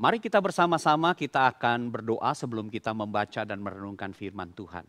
Mari kita bersama-sama kita akan berdoa sebelum kita membaca dan merenungkan firman Tuhan.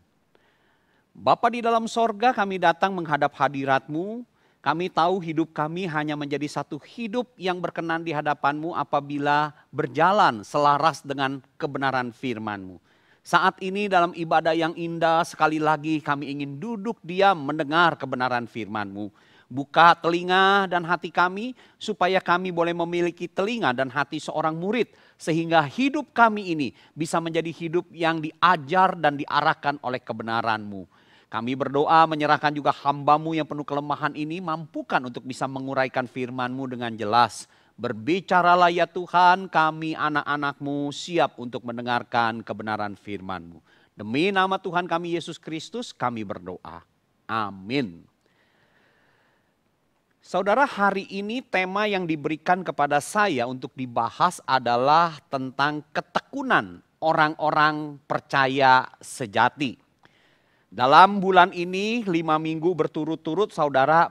Bapa di dalam sorga, kami datang menghadap hadirat-Mu. Kami tahu hidup kami hanya menjadi satu hidup yang berkenan di hadapan-Mu apabila berjalan selaras dengan kebenaran firman-Mu. Saat ini dalam ibadah yang indah sekali lagi kami ingin duduk diam mendengar kebenaran firman-Mu. Buka telinga dan hati kami supaya kami boleh memiliki telinga dan hati seorang murid. Sehingga hidup kami ini bisa menjadi hidup yang diajar dan diarahkan oleh kebenaran-Mu. Kami berdoa menyerahkan juga hamba-Mu yang penuh kelemahan ini mampukan untuk bisa menguraikan firman-Mu dengan jelas. Berbicaralah ya Tuhan, kami anak-anak-Mu siap untuk mendengarkan kebenaran firman-Mu. Demi nama Tuhan kami Yesus Kristus kami berdoa. Amin. Saudara, hari ini tema yang diberikan kepada saya untuk dibahas adalah tentang ketekunan orang-orang percaya sejati. Dalam bulan ini 5 minggu berturut-turut saudara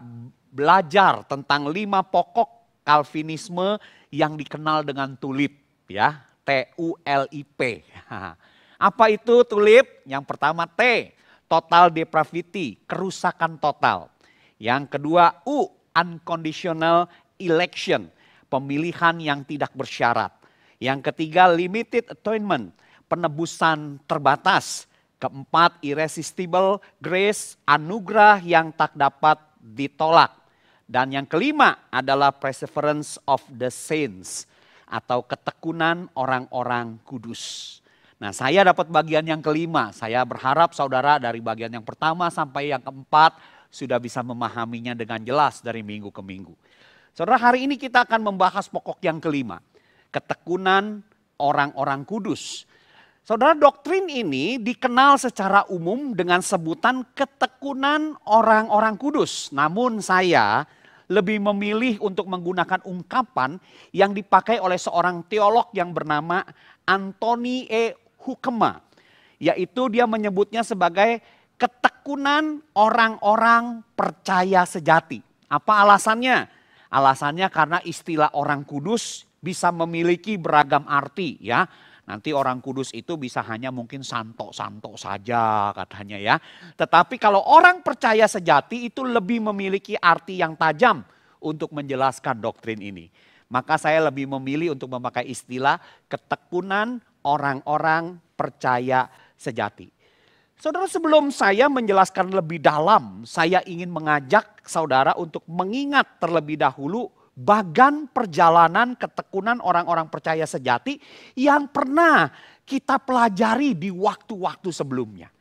belajar tentang 5 pokok Calvinisme yang dikenal dengan tulip, ya, TULIP. Apa itu tulip? Yang pertama T, total depravity, kerusakan total. Yang kedua U, unconditional election, pemilihan yang tidak bersyarat. Yang ketiga limited atonement, penebusan terbatas. Keempat irresistible grace, anugerah yang tak dapat ditolak. Dan yang kelima adalah perseverance of the saints, atau ketekunan orang-orang kudus. Nah, saya dapat bagian yang kelima. Saya berharap saudara dari bagian yang pertama sampai yang keempat sudah bisa memahaminya dengan jelas dari minggu ke minggu. Saudara, hari ini kita akan membahas pokok yang kelima. Ketekunan orang-orang kudus. Saudara, doktrin ini dikenal secara umum dengan sebutan ketekunan orang-orang kudus. Namun saya lebih memilih untuk menggunakan ungkapan yang dipakai oleh seorang teolog yang bernama Anthony E. Hoekema. Yaitu dia menyebutnya sebagai ketekunan orang-orang percaya sejati. Apa alasannya? Alasannya karena istilah orang kudus bisa memiliki beragam arti, ya. Nanti orang kudus itu bisa hanya mungkin santo-santo saja katanya, ya. Tetapi kalau orang percaya sejati itu lebih memiliki arti yang tajam untuk menjelaskan doktrin ini. Maka saya lebih memilih untuk memakai istilah ketekunan orang-orang percaya sejati. Saudara, sebelum saya menjelaskan lebih dalam, saya ingin mengajak saudara untuk mengingat terlebih dahulu bagan perjalanan ketekunan orang-orang percaya sejati yang pernah kita pelajari di waktu-waktu sebelumnya.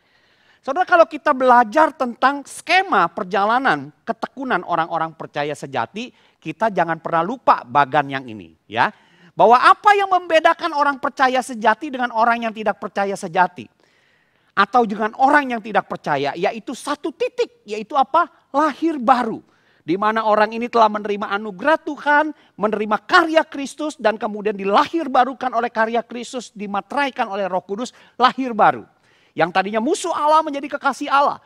Saudara, kalau kita belajar tentang skema perjalanan ketekunan orang-orang percaya sejati, kita jangan pernah lupa bagan yang ini, ya. Bahwa apa yang membedakan orang percaya sejati dengan orang yang tidak percaya sejati? Atau dengan orang yang tidak percaya, yaitu satu titik, yaitu apa? Lahir baru. Di mana orang ini telah menerima anugerah Tuhan, menerima karya Kristus dan kemudian dilahir barukan oleh karya Kristus, dimateraikan oleh Roh Kudus, lahir baru. Yang tadinya musuh Allah menjadi kekasih Allah.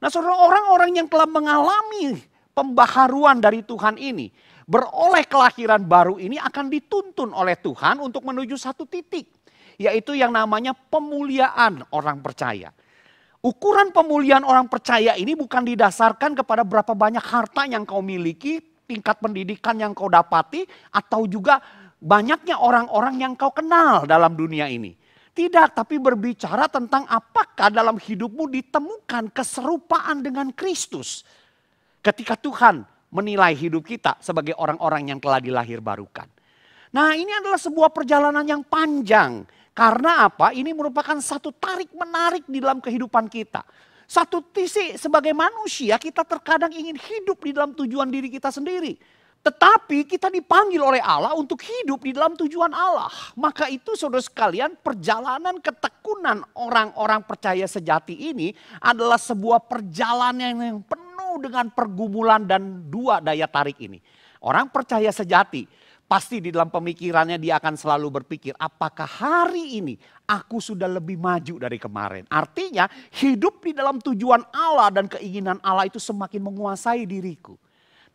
Nah, saudara, orang-orang yang telah mengalami pembaharuan dari Tuhan ini, beroleh kelahiran baru ini akan dituntun oleh Tuhan untuk menuju satu titik. Yaitu yang namanya pemuliaan orang percaya. Ukuran pemuliaan orang percaya ini bukan didasarkan kepada berapa banyak harta yang kau miliki, tingkat pendidikan yang kau dapati, atau juga banyaknya orang-orang yang kau kenal dalam dunia ini. Tidak, tapi berbicara tentang apakah dalam hidupmu ditemukan keserupaan dengan Kristus. Ketika Tuhan menilai hidup kita sebagai orang-orang yang telah dilahir barukan. Nah, ini adalah sebuah perjalanan yang panjang. Karena apa? Ini merupakan satu tarik-menarik di dalam kehidupan kita. Satu sisi sebagai manusia kita terkadang ingin hidup di dalam tujuan diri kita sendiri. Tetapi kita dipanggil oleh Allah untuk hidup di dalam tujuan Allah. Maka itu saudara sekalian, perjalanan ketekunan orang-orang percaya sejati ini adalah sebuah perjalanan yang penuh dengan pergumulan dan dua daya tarik ini. Orang percaya sejati pasti di dalam pemikirannya dia akan selalu berpikir, apakah hari ini aku sudah lebih maju dari kemarin. Artinya hidup di dalam tujuan Allah dan keinginan Allah itu semakin menguasai diriku.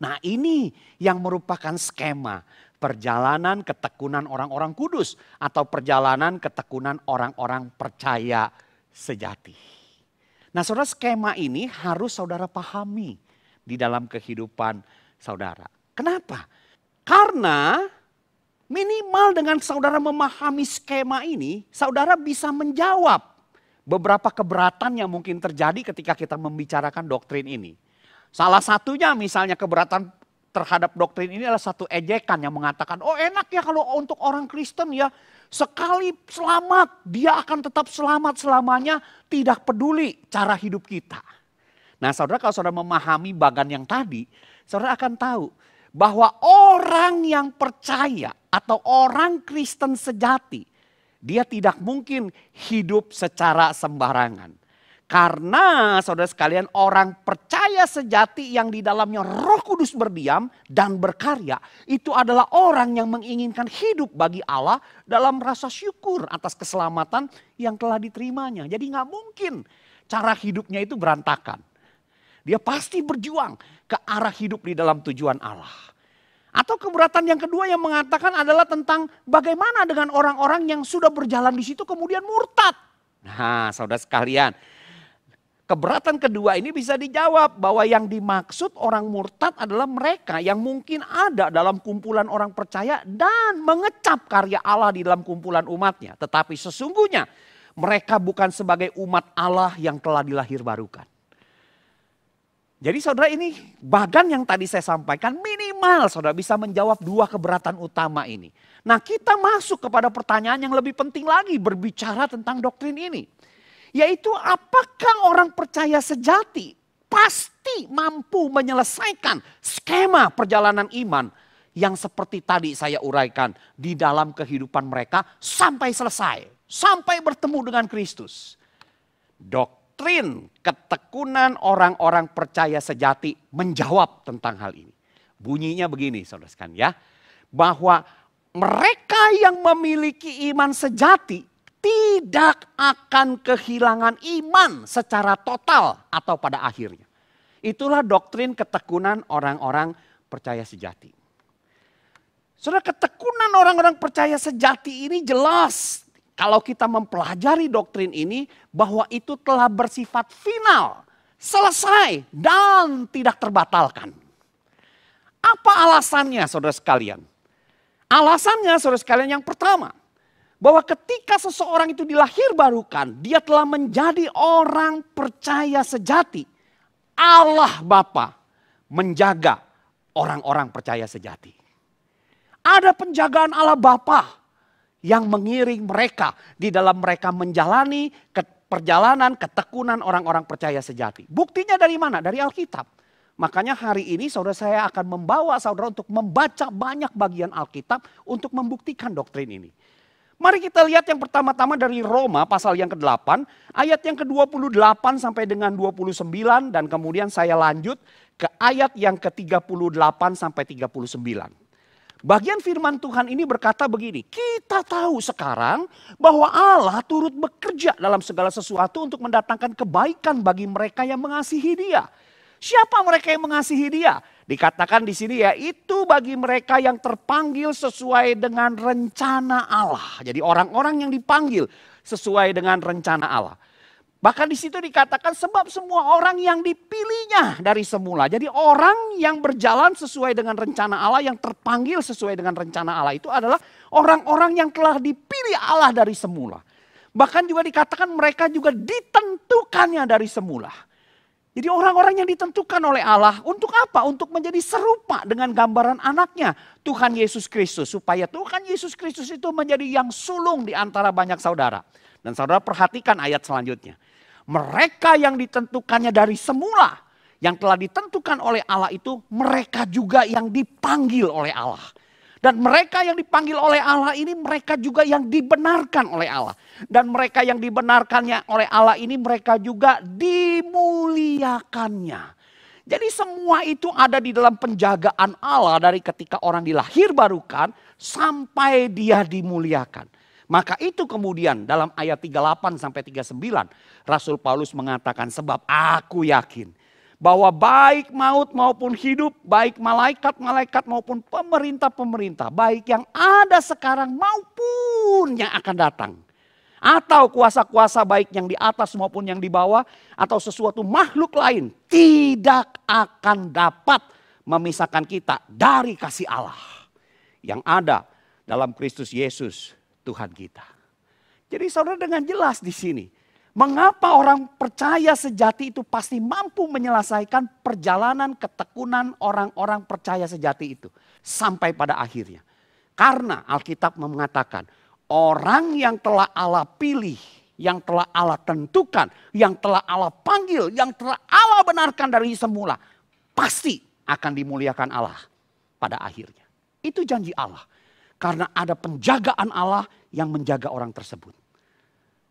Nah ini yang merupakan skema perjalanan ketekunan orang-orang kudus atau perjalanan ketekunan orang-orang percaya sejati. Nah saudara, skema ini harus saudara pahami di dalam kehidupan saudara. Kenapa? Karena minimal dengan saudara memahami skema ini, saudara bisa menjawab beberapa keberatan yang mungkin terjadi ketika kita membicarakan doktrin ini. Salah satunya misalnya keberatan terhadap doktrin ini adalah satu ejekan yang mengatakan, oh enak ya kalau untuk orang Kristen ya, sekali selamat dia akan tetap selamat selamanya, tidak peduli cara hidup kita. Nah saudara, kalau saudara memahami bagan yang tadi, saudara akan tahu bahwa orang yang percaya atau orang Kristen sejati, dia tidak mungkin hidup secara sembarangan. Karena saudara sekalian, orang percaya sejati yang di dalamnya Roh Kudus berdiam dan berkarya, itu adalah orang yang menginginkan hidup bagi Allah dalam rasa syukur atas keselamatan yang telah diterimanya. Jadi nggak mungkin cara hidupnya itu berantakan. Dia pasti berjuang ke arah hidup di dalam tujuan Allah. Atau keberatan yang kedua yang mengatakan adalah tentang bagaimana dengan orang-orang yang sudah berjalan di situ kemudian murtad. Nah saudara sekalian, keberatan kedua ini bisa dijawab bahwa yang dimaksud orang murtad adalah mereka yang mungkin ada dalam kumpulan orang percaya dan mengecap karya Allah di dalam kumpulan umatnya. Tetapi sesungguhnya mereka bukan sebagai umat Allah yang telah dilahirbarukan. Jadi saudara, ini bagan yang tadi saya sampaikan minimal saudara bisa menjawab dua keberatan utama ini. Nah kita masuk kepada pertanyaan yang lebih penting lagi berbicara tentang doktrin ini. Yaitu apakah orang percaya sejati pasti mampu menyelesaikan skema perjalanan iman yang seperti tadi saya uraikan di dalam kehidupan mereka sampai selesai. Sampai bertemu dengan Kristus. Doktrin ketekunan orang-orang percaya sejati menjawab tentang hal ini. Bunyinya begini saudara sekalian ya. Bahwa mereka yang memiliki iman sejati tidak akan kehilangan iman secara total atau pada akhirnya. Itulah doktrin ketekunan orang-orang percaya sejati. Saudara, ketekunan orang-orang percaya sejati ini jelas kalau kita mempelajari doktrin ini bahwa itu telah bersifat final, selesai dan tidak terbatalkan. Apa alasannya saudara sekalian? Alasannya saudara sekalian yang pertama, bahwa ketika seseorang itu dilahirbarukan, dia telah menjadi orang percaya sejati. Allah Bapa menjaga orang-orang percaya sejati. Ada penjagaan Allah Bapa yang mengiring mereka di dalam mereka menjalani perjalanan ketekunan orang-orang percaya sejati. Buktinya dari mana? Dari Alkitab. Makanya hari ini saudara, saya akan membawa saudara untuk membaca banyak bagian Alkitab untuk membuktikan doktrin ini. Mari kita lihat yang pertama-tama dari Roma pasal yang ke-8, ayat yang ke-28 sampai dengan 29 dan kemudian saya lanjut ke ayat yang ke-38 sampai 39. Bagian firman Tuhan ini berkata begini, kita tahu sekarang bahwa Allah turut bekerja dalam segala sesuatu untuk mendatangkan kebaikan bagi mereka yang mengasihi Dia. Siapa mereka yang mengasihi Dia? Dikatakan di sini ya, itu bagi mereka yang terpanggil sesuai dengan rencana Allah. Jadi orang-orang yang dipanggil sesuai dengan rencana Allah. Bahkan di situ dikatakan sebab semua orang yang dipilihnya dari semula. Jadi orang yang berjalan sesuai dengan rencana Allah, yang terpanggil sesuai dengan rencana Allah itu adalah orang-orang yang telah dipilih Allah dari semula. Bahkan juga dikatakan mereka juga ditentukannya dari semula. Jadi orang-orang yang ditentukan oleh Allah untuk apa? Untuk menjadi serupa dengan gambaran anaknya Tuhan Yesus Kristus. Supaya Tuhan Yesus Kristus itu menjadi yang sulung di antara banyak saudara. Dan saudara perhatikan ayat selanjutnya. Mereka yang ditentukannya dari semula, yang telah ditentukan oleh Allah itu mereka juga yang dipanggil oleh Allah. Dan mereka yang dipanggil oleh Allah ini mereka juga yang dibenarkan oleh Allah. Dan mereka yang dibenarkannya oleh Allah ini mereka juga dimuliakannya. Jadi semua itu ada di dalam penjagaan Allah dari ketika orang dilahirbarukan sampai dia dimuliakan. Maka itu kemudian dalam ayat 38 sampai 39 Rasul Paulus mengatakan sebab aku yakin bahwa baik maut maupun hidup, baik malaikat-malaikat maupun pemerintah-pemerintah, baik yang ada sekarang maupun yang akan datang, atau kuasa-kuasa baik yang di atas maupun yang di bawah, atau sesuatu makhluk lain, tidak akan dapat memisahkan kita dari kasih Allah yang ada dalam Kristus Yesus Tuhan kita. Jadi saudara, dengan jelas di sini, mengapa orang percaya sejati itu pasti mampu menyelesaikan perjalanan ketekunan orang-orang percaya sejati itu sampai pada akhirnya. Karena Alkitab mengatakan orang yang telah Allah pilih, yang telah Allah tentukan, yang telah Allah panggil, yang telah Allah benarkan dari semula, pasti akan dimuliakan Allah pada akhirnya. Itu janji Allah. Karena ada penjagaan Allah yang menjaga orang tersebut.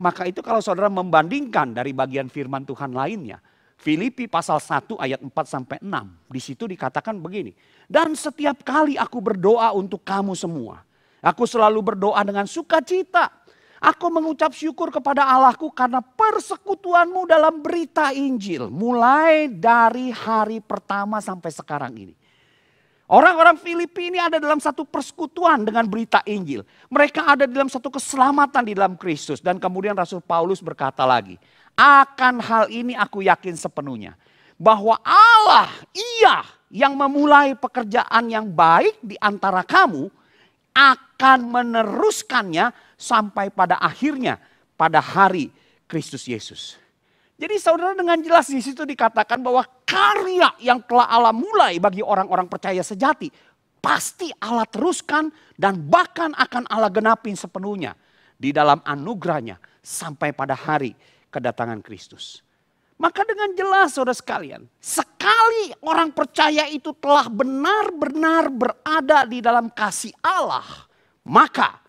Maka itu kalau saudara membandingkan dari bagian firman Tuhan lainnya. Filipi pasal 1 ayat 4 sampai 6. Di situ dikatakan begini. Dan setiap kali aku berdoa untuk kamu semua. Aku selalu berdoa dengan sukacita. Aku mengucap syukur kepada Allahku karena persekutuanmu dalam berita Injil. Mulai dari hari pertama sampai sekarang ini. Orang-orang Filipi ini ada dalam satu persekutuan dengan berita Injil. Mereka ada dalam satu keselamatan di dalam Kristus. Dan kemudian Rasul Paulus berkata lagi, akan hal ini aku yakin sepenuhnya. Bahwa Allah, Ia yang memulai pekerjaan yang baik di antara kamu, akan meneruskannya sampai pada akhirnya, pada hari Kristus Yesus. Jadi saudara, dengan jelas di situ dikatakan bahwa karya yang telah Allah mulai bagi orang-orang percaya sejati pasti Allah teruskan dan bahkan akan Allah genapin sepenuhnya di dalam anugerahnya sampai pada hari kedatangan Kristus. Maka dengan jelas saudara sekalian, sekali orang percaya itu telah benar-benar berada di dalam kasih Allah, maka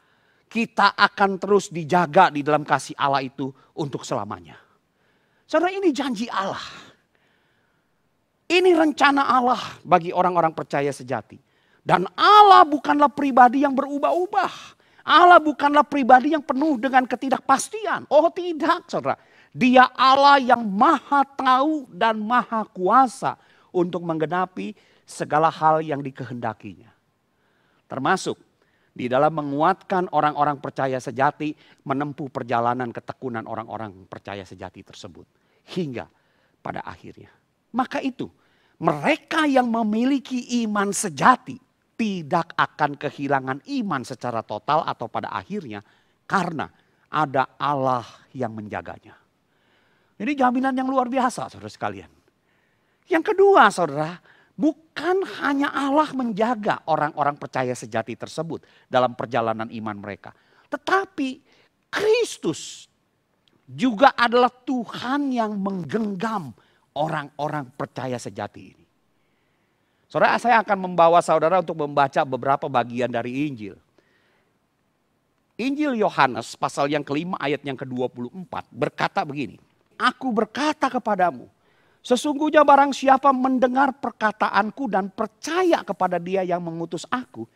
kita akan terus dijaga di dalam kasih Allah itu untuk selamanya. Saudara, ini janji Allah. Ini rencana Allah bagi orang-orang percaya sejati. Dan Allah bukanlah pribadi yang berubah-ubah. Allah bukanlah pribadi yang penuh dengan ketidakpastian. Oh tidak, saudara. Dia Allah yang maha tahu dan maha kuasa untuk menggenapi segala hal yang dikehendakinya. Termasuk di dalam menguatkan orang-orang percaya sejati menempuh perjalanan ketekunan orang-orang percaya sejati tersebut. Hingga pada akhirnya. Maka itu mereka yang memiliki iman sejati tidak akan kehilangan iman secara total atau pada akhirnya. Karena ada Allah yang menjaganya. Ini jaminan yang luar biasa saudara sekalian. Yang kedua saudara, bukan hanya Allah menjaga orang-orang percaya sejati tersebut dalam perjalanan iman mereka. Tetapi Kristus juga adalah Tuhan yang menggenggam orang-orang percaya sejati ini. Saudara, saya akan membawa saudara untuk membaca beberapa bagian dari Injil. Injil Yohanes pasal yang kelima ayat yang ke-24 berkata begini. Aku berkata kepadamu, sesungguhnya barang siapa mendengar perkataanku dan percaya kepada Dia yang mengutus aku,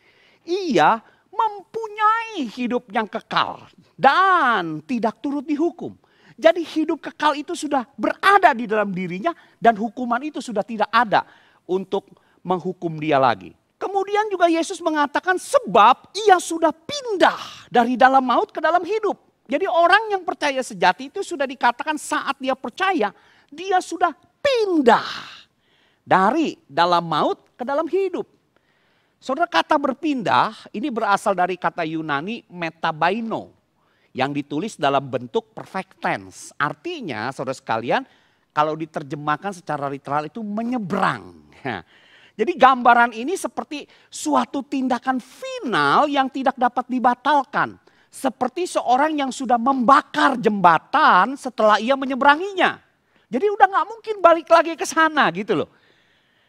ia mempunyai hidup yang kekal dan tidak turut dihukum. Jadi hidup kekal itu sudah berada di dalam dirinya dan hukuman itu sudah tidak ada untuk menghukum dia lagi. Kemudian juga Yesus mengatakan sebab ia sudah pindah dari dalam maut ke dalam hidup. Jadi orang yang percaya sejati itu sudah dikatakan saat dia percaya dia sudah pindah dari dalam maut ke dalam hidup. Saudara, kata berpindah ini berasal dari kata Yunani metabaino yang ditulis dalam bentuk perfect tense. Artinya saudara sekalian kalau diterjemahkan secara literal itu menyeberang. Jadi gambaran ini seperti suatu tindakan final yang tidak dapat dibatalkan. Seperti seorang yang sudah membakar jembatan setelah ia menyeberanginya. Jadi udah gak mungkin balik lagi ke sana gitu loh.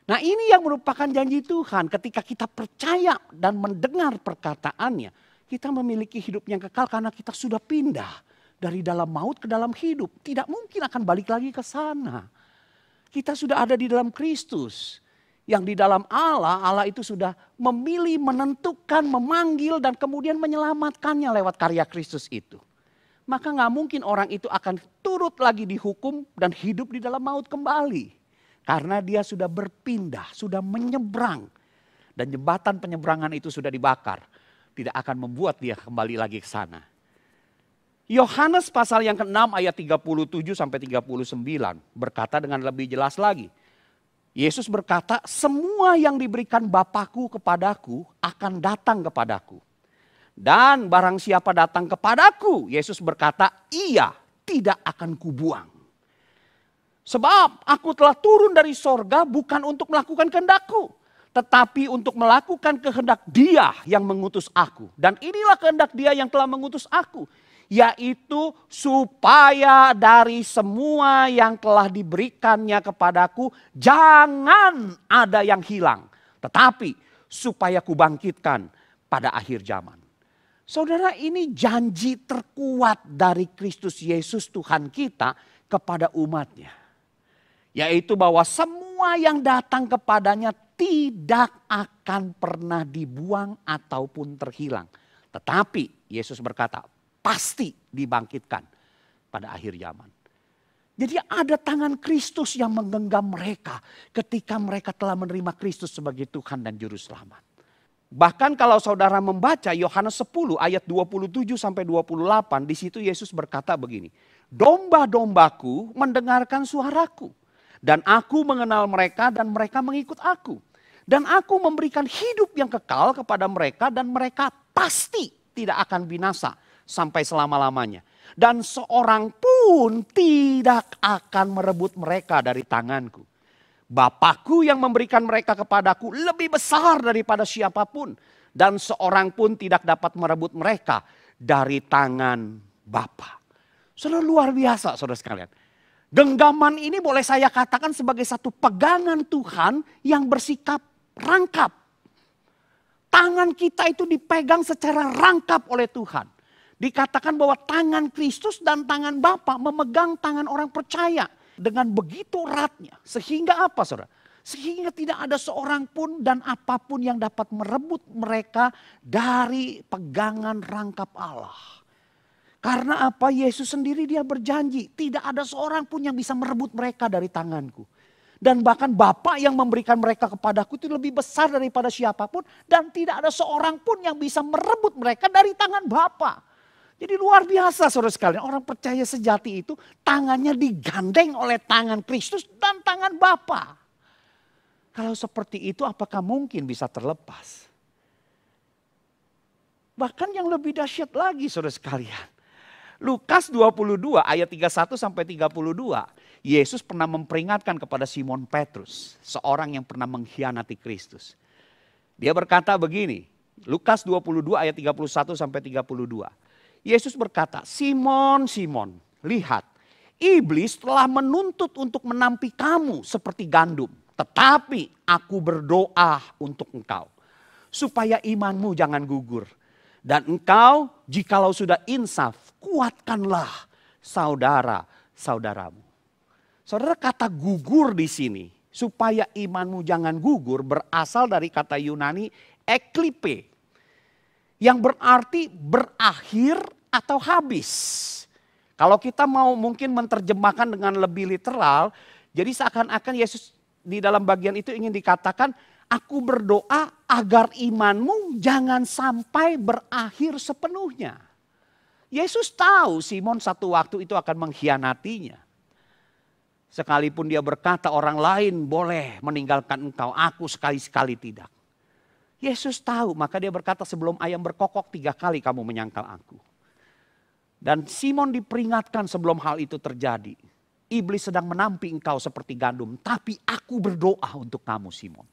Nah ini yang merupakan janji Tuhan ketika kita percaya dan mendengar perkataannya. Kita memiliki hidup yang kekal karena kita sudah pindah dari dalam maut ke dalam hidup. Tidak mungkin akan balik lagi ke sana. Kita sudah ada di dalam Kristus. Yang di dalam Allah, Allah itu sudah memilih, menentukan, memanggil dan kemudian menyelamatkannya lewat karya Kristus itu. Maka gak mungkin orang itu akan turut lagi dihukum dan hidup di dalam maut kembali. Karena dia sudah berpindah, sudah menyeberang. Dan jembatan penyeberangan itu sudah dibakar. Tidak akan membuat dia kembali lagi ke sana. Yohanes pasal yang ke-6 ayat 37 sampai 39 berkata dengan lebih jelas lagi. Yesus berkata, semua yang diberikan Bapa-Ku kepadaku akan datang kepadaku. Dan barang siapa datang kepadaku, Yesus berkata, ia tidak akan kubuang. Sebab aku telah turun dari sorga bukan untuk melakukan kehendak-Ku, tetapi untuk melakukan kehendak Dia yang mengutus aku. Dan inilah kehendak Dia yang telah mengutus aku, yaitu supaya dari semua yang telah diberikannya kepadaku jangan ada yang hilang, tetapi supaya kubangkitkan pada akhir zaman. Saudara, ini janji terkuat dari Kristus Yesus Tuhan kita kepada umatnya. Yaitu bahwa semua yang datang kepadanya tidak akan pernah dibuang ataupun terhilang. Tetapi Yesus berkata pasti dibangkitkan pada akhir zaman. Jadi ada tangan Kristus yang menggenggam mereka ketika mereka telah menerima Kristus sebagai Tuhan dan Juru Selamat. Bahkan kalau saudara membaca Yohanes 10 ayat 27 sampai 28, di situ Yesus berkata begini. Domba-dombaku mendengarkan suaraku. Dan aku mengenal mereka dan mereka mengikut aku. Dan aku memberikan hidup yang kekal kepada mereka dan mereka pasti tidak akan binasa sampai selama-lamanya. Dan seorang pun tidak akan merebut mereka dari tanganku. Bapakku yang memberikan mereka kepadaku lebih besar daripada siapapun. Dan seorang pun tidak dapat merebut mereka dari tangan Bapa. Saudara, luar biasa saudara sekalian. Genggaman ini boleh saya katakan sebagai satu pegangan Tuhan yang bersikap rangkap. Tangan kita itu dipegang secara rangkap oleh Tuhan. Dikatakan bahwa tangan Kristus dan tangan Bapa memegang tangan orang percaya dengan begitu eratnya. Sehingga apa saudara? Sehingga tidak ada seorang pun dan apapun yang dapat merebut mereka dari pegangan rangkap Allah. Karena apa? Yesus sendiri dia berjanji. Tidak ada seorang pun yang bisa merebut mereka dari tanganku. Dan bahkan Bapa yang memberikan mereka kepadaku itu lebih besar daripada siapapun. Dan tidak ada seorang pun yang bisa merebut mereka dari tangan Bapa. Jadi luar biasa saudara sekalian. Orang percaya sejati itu tangannya digandeng oleh tangan Kristus dan tangan Bapa. Kalau seperti itu apakah mungkin bisa terlepas? Bahkan yang lebih dahsyat lagi saudara sekalian. Lukas 22 ayat 31 sampai 32. Yesus pernah memperingatkan kepada Simon Petrus, seorang yang pernah mengkhianati Kristus. Dia berkata begini, Lukas 22 ayat 31 sampai 32. Yesus berkata, Simon, Simon, lihat, iblis telah menuntut untuk menampi kamu seperti gandum. Tetapi aku berdoa untuk engkau, supaya imanmu jangan gugur. Dan engkau jikalau sudah insaf, kuatkanlah saudara-saudaramu. Saudara, kata gugur di sini, supaya imanmu jangan gugur, berasal dari kata Yunani eklipe. Yang berarti berakhir atau habis. Kalau kita mau mungkin menerjemahkan dengan lebih literal, jadi seakan-akan Yesus di dalam bagian itu ingin dikatakan, aku berdoa agar imanmu jangan sampai berakhir sepenuhnya. Yesus tahu Simon satu waktu itu akan mengkhianatinya. Sekalipun dia berkata orang lain boleh meninggalkan engkau, aku sekali-sekali tidak. Yesus tahu, maka dia berkata sebelum ayam berkokok 3 kali kamu menyangkal aku. Dan Simon diperingatkan sebelum hal itu terjadi. Iblis sedang menampi engkau seperti gandum, tapi aku berdoa untuk kamu Simon.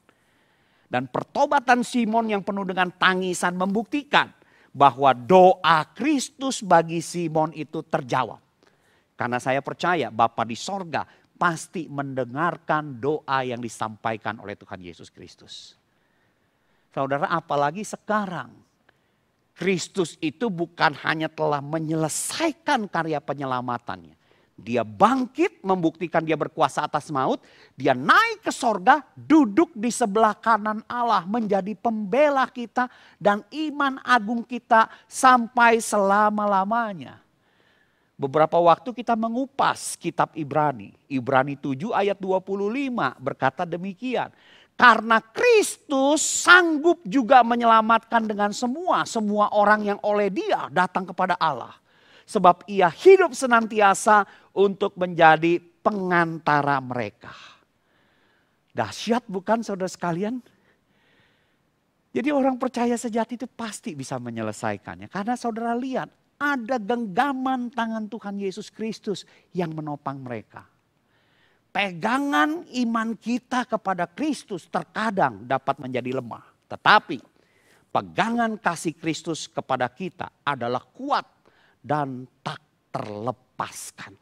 Dan pertobatan Simon yang penuh dengan tangisan membuktikan bahwa doa Kristus bagi Simon itu terjawab. Karena saya percaya Bapa di sorga pasti mendengarkan doa yang disampaikan oleh Tuhan Yesus Kristus. Saudara, apalagi sekarang Kristus itu bukan hanya telah menyelesaikan karya penyelamatannya. Dia bangkit membuktikan dia berkuasa atas maut. Dia naik ke sorga, duduk di sebelah kanan Allah menjadi pembela kita dan iman agung kita sampai selama-lamanya. Beberapa waktu kita mengupas kitab Ibrani. Ibrani 7 ayat 25 berkata demikian. Karena Kristus sanggup juga menyelamatkan dengan semua orang yang oleh Dia datang kepada Allah. Sebab Ia hidup senantiasa untuk menjadi pengantara mereka. Dahsyat bukan saudara sekalian? Jadi orang percaya sejati itu pasti bisa menyelesaikannya. Karena saudara lihat ada genggaman tangan Tuhan Yesus Kristus yang menopang mereka. Pegangan iman kita kepada Kristus terkadang dapat menjadi lemah. Tetapi pegangan kasih Kristus kepada kita adalah kuat dan tak terlepaskan.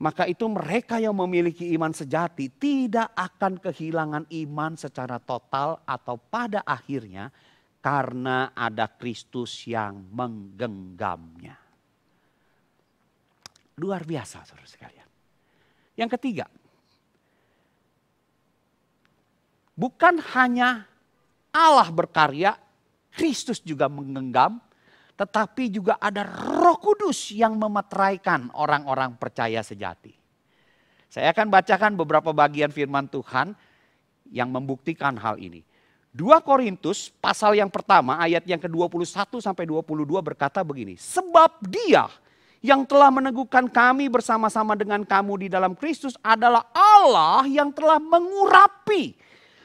Maka itu mereka yang memiliki iman sejati tidak akan kehilangan iman secara total atau pada akhirnya karena ada Kristus yang menggenggamnya. Luar biasa saudara sekalian. Yang ketiga, bukan hanya Allah berkarya, Kristus juga menggenggam, tetapi juga ada Roh Kudus yang memeteraikan orang-orang percaya sejati. Saya akan bacakan beberapa bagian firman Tuhan yang membuktikan hal ini. 2 Korintus pasal yang pertama ayat yang ke-21 sampai 22 berkata begini. Sebab Dia yang telah meneguhkan kami bersama-sama dengan kamu di dalam Kristus adalah Allah yang telah mengurapi,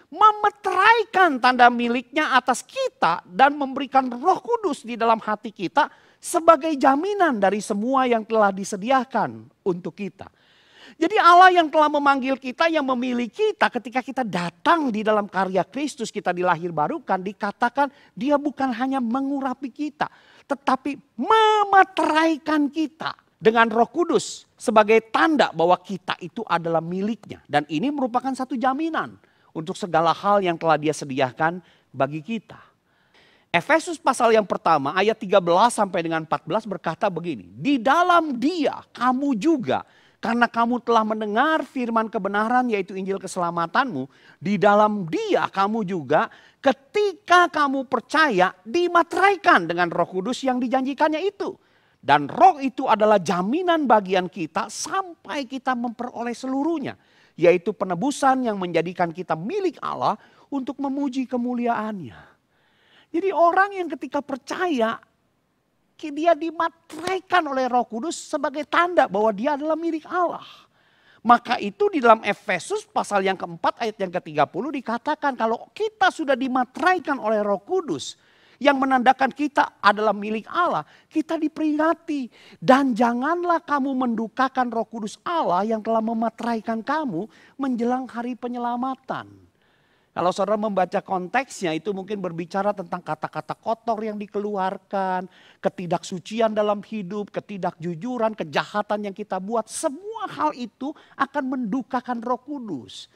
memeteraikan tanda miliknya atas kita dan memberikan Roh Kudus di dalam hati kita sebagai jaminan dari semua yang telah disediakan untuk kita. Jadi Allah yang telah memanggil kita, yang memilih kita ketika kita datang di dalam karya Kristus, kita dilahir barukan, dikatakan Dia bukan hanya mengurapi kita, tetapi memeteraikan kita dengan Roh Kudus sebagai tanda bahwa kita itu adalah miliknya. Dan ini merupakan satu jaminan untuk segala hal yang telah Dia sediakan bagi kita. Efesus pasal yang pertama ayat 13 sampai dengan 14 berkata begini. Di dalam Dia kamu juga, karena kamu telah mendengar firman kebenaran yaitu Injil keselamatanmu. Di dalam Dia kamu juga ketika kamu percaya dimateraikan dengan Roh Kudus yang dijanjikannya itu. Dan Roh itu adalah jaminan bagian kita sampai kita memperoleh seluruhnya. Yaitu penebusan yang menjadikan kita milik Allah untuk memuji kemuliaannya. Jadi orang yang ketika percaya dia dimateraikan oleh Roh Kudus sebagai tanda bahwa dia adalah milik Allah. Maka itu di dalam Efesus pasal yang keempat ayat yang ke-30 dikatakan kalau kita sudah dimateraikan oleh Roh Kudus yang menandakan kita adalah milik Allah, kita diperingati. Dan janganlah kamu mendukakan Roh Kudus Allah yang telah memateraikan kamu menjelang hari penyelamatan. Kalau saudara membaca konteksnya itu mungkin berbicara tentang kata-kata kotor yang dikeluarkan, ketidaksucian dalam hidup, ketidakjujuran, kejahatan yang kita buat. Semua hal itu akan mendukakan Roh Kudus.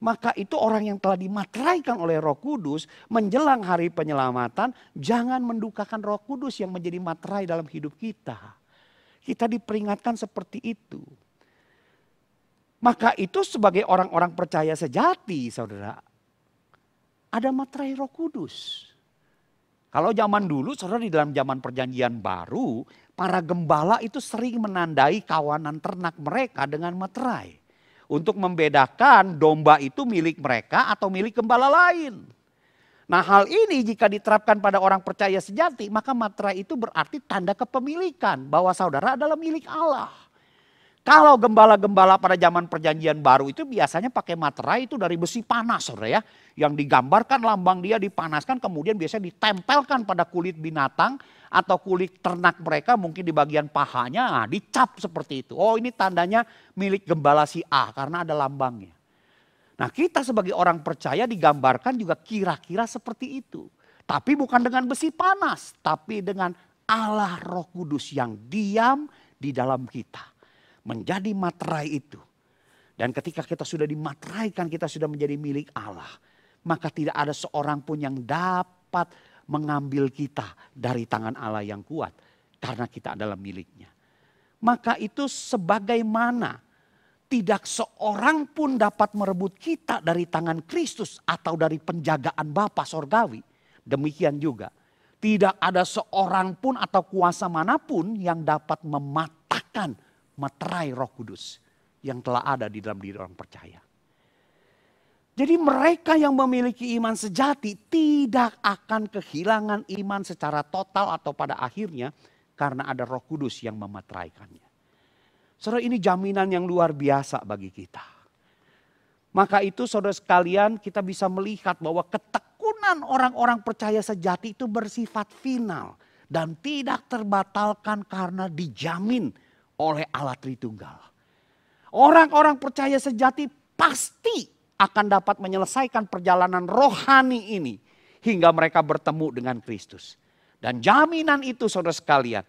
Maka itu orang yang telah dimateraikan oleh Roh Kudus menjelang hari penyelamatan, jangan mendukakan Roh Kudus yang menjadi materai dalam hidup kita. Kita diperingatkan seperti itu. Maka itu sebagai orang-orang percaya sejati, saudara, ada materai Roh Kudus. Kalau zaman dulu, saudara, di dalam zaman perjanjian baru, para gembala itu sering menandai kawanan ternak mereka dengan materai. Untuk membedakan domba itu milik mereka atau milik gembala lain. Nah hal ini jika diterapkan pada orang percaya sejati, maka materai itu berarti tanda kepemilikan bahwa saudara adalah milik Allah. Kalau gembala-gembala pada zaman perjanjian baru itu biasanya pakai materai itu dari besi panas, saudara ya. Yang digambarkan lambang dia dipanaskan kemudian biasanya ditempelkan pada kulit binatang atau kulit ternak mereka mungkin di bagian pahanya dicap seperti itu. Oh ini tandanya milik gembala si A karena ada lambangnya. Nah kita sebagai orang percaya digambarkan juga kira-kira seperti itu. Tapi bukan dengan besi panas, tapi dengan Allah Roh Kudus yang diam di dalam kita. Menjadi materai itu. Dan ketika kita sudah dimateraikan, kita sudah menjadi milik Allah. Maka tidak ada seorang pun yang dapat mengambil kita dari tangan Allah yang kuat. Karena kita adalah miliknya. Maka itu sebagaimana tidak seorang pun dapat merebut kita dari tangan Kristus atau dari penjagaan Bapa Sorgawi. Demikian juga Tidak ada seorang pun atau kuasa manapun yang dapat mematahkan materai Roh Kudus yang telah ada di dalam diri orang percaya. Jadi mereka yang memiliki iman sejati tidak akan kehilangan iman secara total atau pada akhirnya karena ada Roh Kudus yang memateraikannya. Saudara, ini jaminan yang luar biasa bagi kita. Maka itu saudara sekalian, kita bisa melihat bahwa ketekunan orang-orang percaya sejati itu bersifat final dan tidak terbatalkan karena dijamin oleh Allah Tritunggal. Orang-orang percaya sejati pasti akan dapat menyelesaikan perjalanan rohani ini hingga mereka bertemu dengan Kristus. Dan jaminan itu saudara sekalian,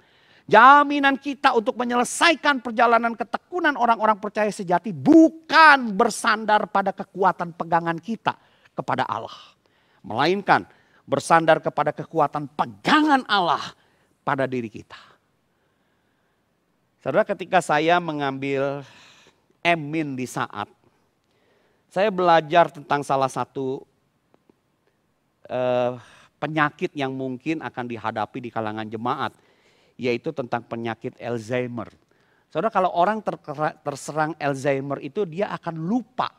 jaminan kita untuk menyelesaikan perjalanan ketekunan orang-orang percaya sejati bukan bersandar pada kekuatan pegangan kita kepada Allah. Melainkan bersandar kepada kekuatan pegangan Allah pada diri kita. Saudara, ketika saya mengambil Emin di Saat, saya belajar tentang salah satu penyakit yang mungkin akan dihadapi di kalangan jemaat, yaitu tentang penyakit Alzheimer. Saudara, kalau orang terserang Alzheimer itu dia akan lupa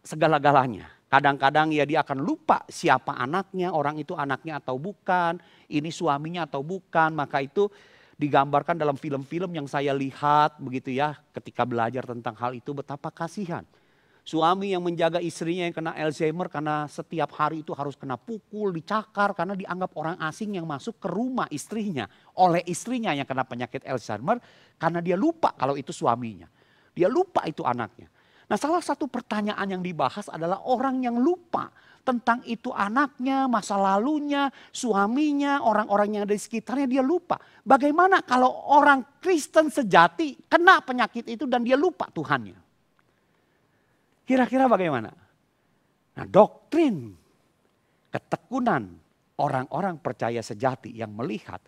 segala-galanya. Kadang-kadang ya dia akan lupa siapa anaknya, orang itu anaknya atau bukan, ini suaminya atau bukan. Maka itu digambarkan dalam film-film yang saya lihat begitu ya, ketika belajar tentang hal itu, betapa kasihan. Suami yang menjaga istrinya yang kena Alzheimer karena setiap hari itu harus kena pukul, dicakar karena dianggap orang asing yang masuk ke rumah istrinya. Oleh istrinya yang kena penyakit Alzheimer karena dia lupa kalau itu suaminya. Dia lupa itu anaknya. Nah, salah satu pertanyaan yang dibahas adalah orang yang lupa tentang itu anaknya, masa lalunya, suaminya, orang-orang yang ada di sekitarnya, dia lupa. Bagaimana kalau orang Kristen sejati kena penyakit itu dan dia lupa Tuhannya? Kira-kira bagaimana? Nah, doktrin ketekunan orang-orang percaya sejati yang melihat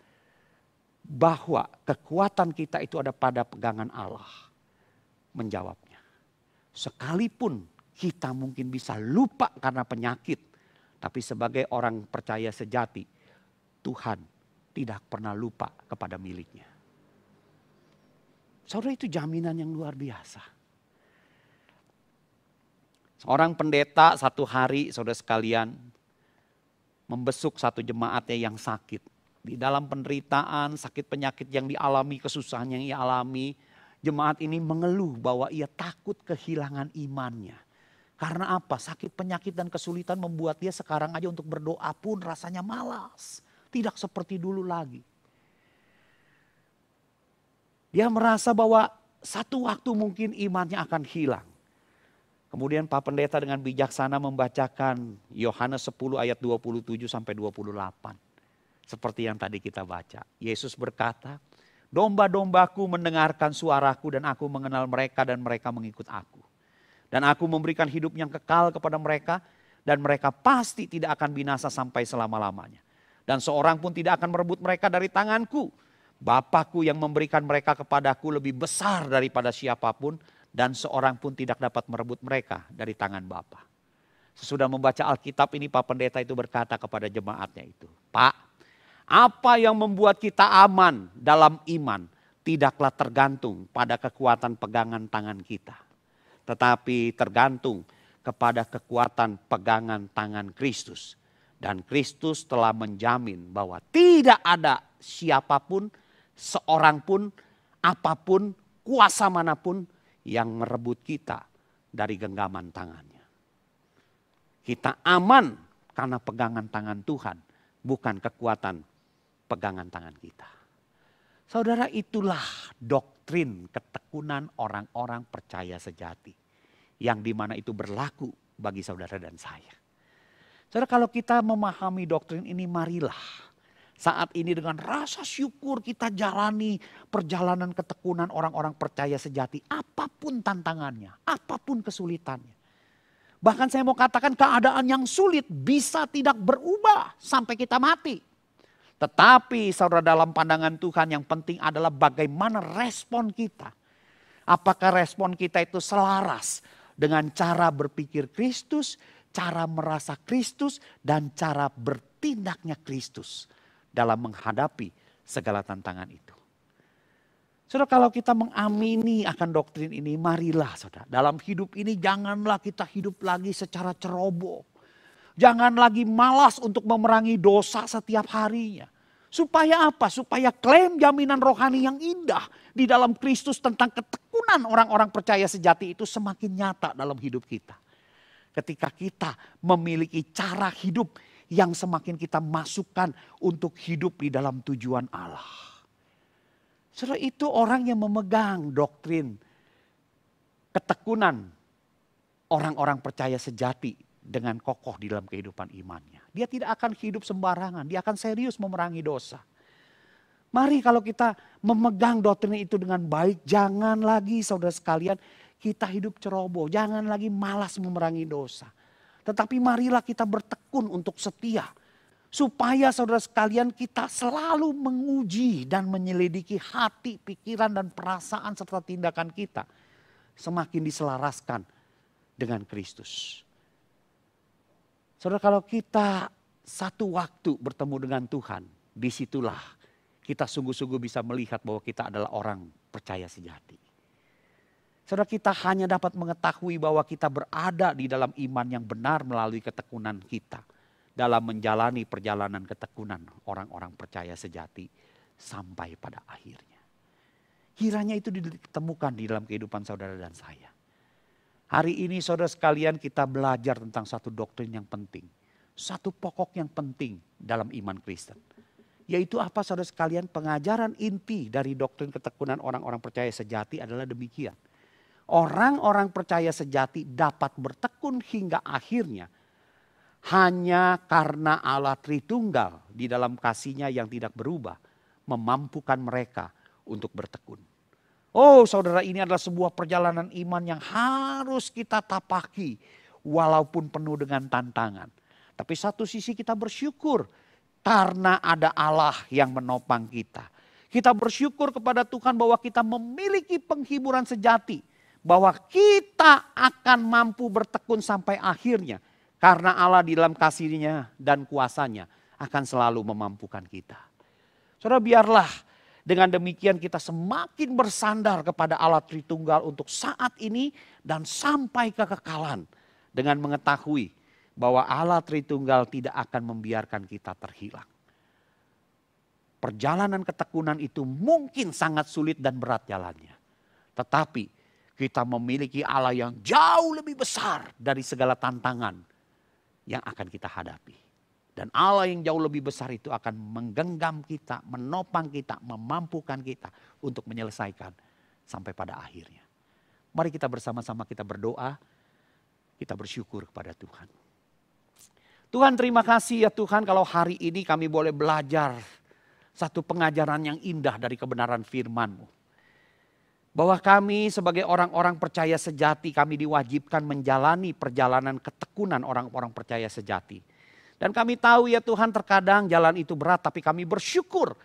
bahwa kekuatan kita itu ada pada pegangan Allah menjawabnya. Sekalipun kita mungkin bisa lupa karena penyakit, tapi sebagai orang percaya sejati, Tuhan tidak pernah lupa kepada miliknya. Saudara, itu jaminan yang luar biasa. Seorang pendeta satu hari, saudara sekalian, membesuk satu jemaatnya yang sakit. Di dalam penderitaan, sakit penyakit yang dialami, kesusahan yang ia alami, jemaat ini mengeluh bahwa ia takut kehilangan imannya. Karena apa? Sakit penyakit dan kesulitan membuat dia sekarang aja untuk berdoa pun rasanya malas. Tidak seperti dulu lagi. Dia merasa bahwa satu waktu mungkin imannya akan hilang. Kemudian Pak Pendeta dengan bijaksana membacakan Yohanes 10 ayat 27 sampai 28. Seperti yang tadi kita baca. Yesus berkata, domba-dombaku mendengarkan suaraku dan aku mengenal mereka dan mereka mengikut aku. Dan aku memberikan hidup yang kekal kepada mereka dan mereka pasti tidak akan binasa sampai selama-lamanya. Dan seorang pun tidak akan merebut mereka dari tanganku. Bapakku yang memberikan mereka kepadaku lebih besar daripada siapapun dan seorang pun tidak dapat merebut mereka dari tangan Bapa. Sesudah membaca Alkitab ini Pak Pendeta itu berkata kepada jemaatnya itu, Pak, apa yang membuat kita aman dalam iman tidaklah tergantung pada kekuatan pegangan tangan kita. Tetapi tergantung kepada kekuatan pegangan tangan Kristus. Dan Kristus telah menjamin bahwa tidak ada siapapun, seorang pun, apapun, kuasa manapun yang merebut kita dari genggaman tangannya. Kita aman karena pegangan tangan Tuhan, bukan kekuatan pegangan tangan kita. Saudara, itulah doktrin ketekunan orang-orang percaya sejati. Yang dimana itu berlaku bagi saudara dan saya. Saudara, kalau kita memahami doktrin ini, marilah saat ini dengan rasa syukur kita jalani perjalanan ketekunan orang-orang percaya sejati. Apapun tantangannya, apapun kesulitannya. Bahkan saya mau katakan keadaan yang sulit bisa tidak berubah sampai kita mati. Tetapi saudara, dalam pandangan Tuhan yang penting adalah bagaimana respon kita. Apakah respon kita itu selaras dengan cara berpikir Kristus, cara merasa Kristus, dan cara bertindak tindaknya Kristus dalam menghadapi segala tantangan itu. Saudara, kalau kita mengamini akan doktrin ini, marilah saudara, dalam hidup ini janganlah kita hidup lagi secara ceroboh. Jangan lagi malas untuk memerangi dosa setiap harinya. Supaya apa? Supaya klaim jaminan rohani yang indah di dalam Kristus tentang ketekunan orang-orang percaya sejati itu semakin nyata dalam hidup kita. Ketika kita memiliki cara hidup yang semakin kita masukkan untuk hidup di dalam tujuan Allah. Saudara, itu orang yang memegang doktrin ketekunan orang-orang percaya sejati dengan kokoh di dalam kehidupan imannya. Dia tidak akan hidup sembarangan, dia akan serius memerangi dosa. Mari kalau kita memegang doktrin itu dengan baik, jangan lagi saudara sekalian kita hidup ceroboh, jangan lagi malas memerangi dosa. Tetapi marilah kita bertekun untuk setia. Supaya saudara sekalian kita selalu menguji dan menyelidiki hati, pikiran dan perasaan serta tindakan kita. Semakin diselaraskan dengan Kristus. Saudara, kalau kita satu waktu bertemu dengan Tuhan, disitulah kita sungguh-sungguh bisa melihat bahwa kita adalah orang percaya sejati. Saudara, kita hanya dapat mengetahui bahwa kita berada di dalam iman yang benar melalui ketekunan kita. Dalam menjalani perjalanan ketekunan orang-orang percaya sejati sampai pada akhirnya. Kiranya itu ditemukan di dalam kehidupan saudara dan saya. Hari ini saudara sekalian kita belajar tentang satu doktrin yang penting. Satu pokok yang penting dalam iman Kristen. Yaitu apa saudara sekalian? Pengajaran inti dari doktrin ketekunan orang-orang percaya sejati adalah demikian. Orang-orang percaya sejati dapat bertekun hingga akhirnya. Hanya karena Allah Tritunggal di dalam kasih-Nya yang tidak berubah. Memampukan mereka untuk bertekun. Oh saudara, ini adalah sebuah perjalanan iman yang harus kita tapaki. Walaupun penuh dengan tantangan. Tapi satu sisi kita bersyukur. Karena ada Allah yang menopang kita. Kita bersyukur kepada Tuhan bahwa kita memiliki penghiburan sejati. Bahwa kita akan mampu bertekun sampai akhirnya. Karena Allah di dalam kasih-Nya dan kuasa-Nya akan selalu memampukan kita. Saudara, biarlah dengan demikian kita semakin bersandar kepada Allah Tritunggal untuk saat ini dan sampai kekekalan. Dengan mengetahui bahwa Allah Tritunggal tidak akan membiarkan kita terhilang. Perjalanan ketekunan itu mungkin sangat sulit dan berat jalannya. Tetapi kita memiliki Allah yang jauh lebih besar dari segala tantangan yang akan kita hadapi. Dan Allah yang jauh lebih besar itu akan menggenggam kita, menopang kita, memampukan kita untuk menyelesaikan sampai pada akhirnya. Mari kita bersama-sama kita berdoa, kita bersyukur kepada Tuhan. Tuhan, terima kasih ya Tuhan kalau hari ini kami boleh belajar satu pengajaran yang indah dari kebenaran firman-Mu. Bahwa kami sebagai orang-orang percaya sejati, kami diwajibkan menjalani perjalanan ketekunan orang-orang percaya sejati. Dan kami tahu ya Tuhan, terkadang jalan itu berat, tapi kami bersyukur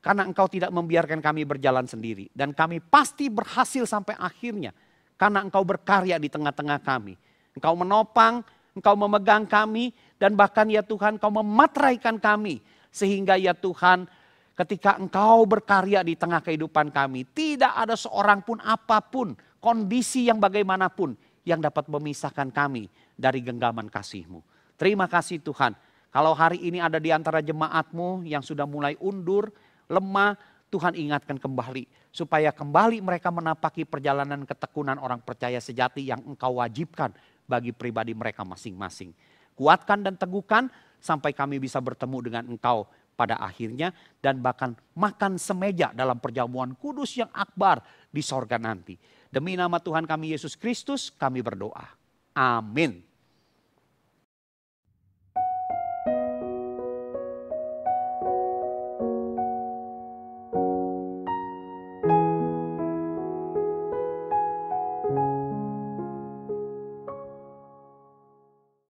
karena Engkau tidak membiarkan kami berjalan sendiri. Dan kami pasti berhasil sampai akhirnya karena Engkau berkarya di tengah-tengah kami. Engkau menopang, Engkau memegang kami, dan bahkan ya Tuhan Engkau memateraikan kami. Sehingga ya Tuhan, ketika Engkau berkarya di tengah kehidupan kami, tidak ada seorang pun apapun, kondisi yang bagaimanapun yang dapat memisahkan kami dari genggaman kasih-Mu. Terima kasih Tuhan, kalau hari ini ada di antara jemaat-Mu yang sudah mulai undur, lemah, Tuhan ingatkan kembali. Supaya kembali mereka menapaki perjalanan ketekunan orang percaya sejati yang Engkau wajibkan bagi pribadi mereka masing-masing. Kuatkan dan teguhkan sampai kami bisa bertemu dengan Engkau pada akhirnya dan bahkan makan semeja dalam perjamuan kudus yang akbar di sorga nanti. Demi nama Tuhan kami Yesus Kristus kami berdoa. Amin.